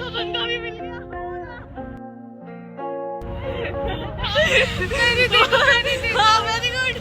तुरंत का भी मिल गया। वेरी गुड, हाँ very good.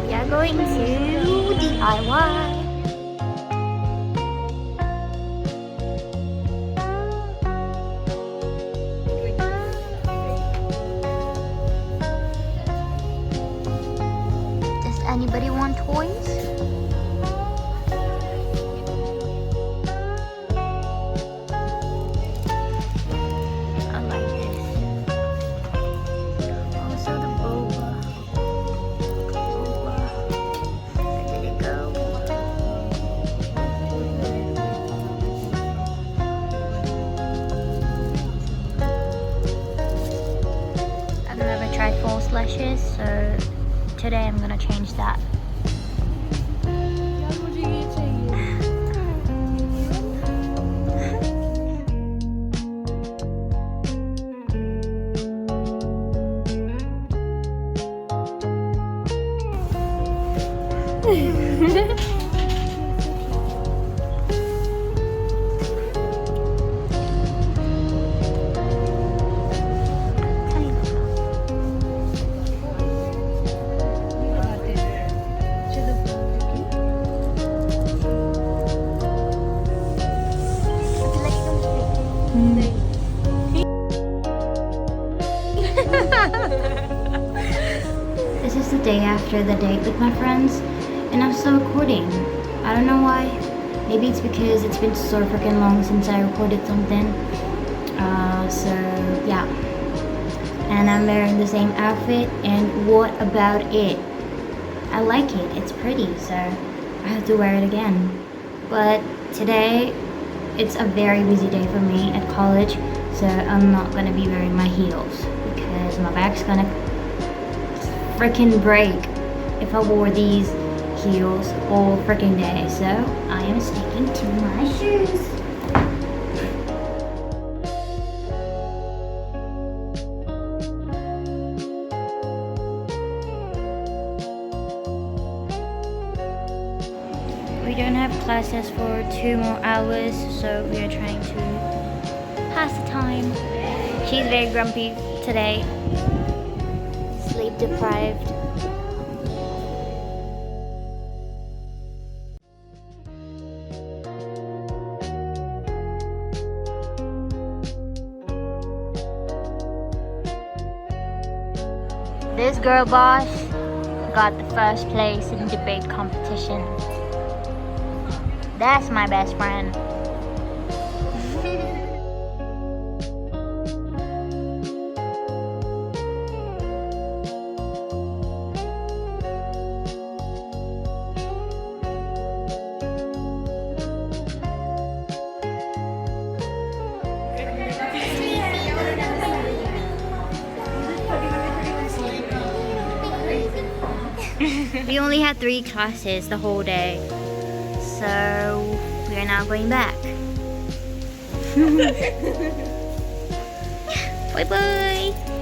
We are going to DIY. Does anybody want toys? I like this. Also the boba. Where did it go? I've never tried false lashes, so today I'm gonna change that. This is the day after the date with my friends, and I'm still recording. I don't know why. Maybe it's because it's been so freaking long since I recorded something. So yeah. And I'm wearing the same outfit, and what about it? I like it. It's pretty, so I have to wear it again. But today, it's a very busy day for me at college, so I'm not gonna be wearing my heels because my back's gonna freaking break if I wore these heels all freaking day. So I am sticking to my shoes. We don't have classes for 2 more hours, so we are trying to pass the time. She's very grumpy today, sleep deprived. This girl boss got the first place in debate competition. That's my best friend. We only had 3 classes the whole day, so we are now going back. Bye bye.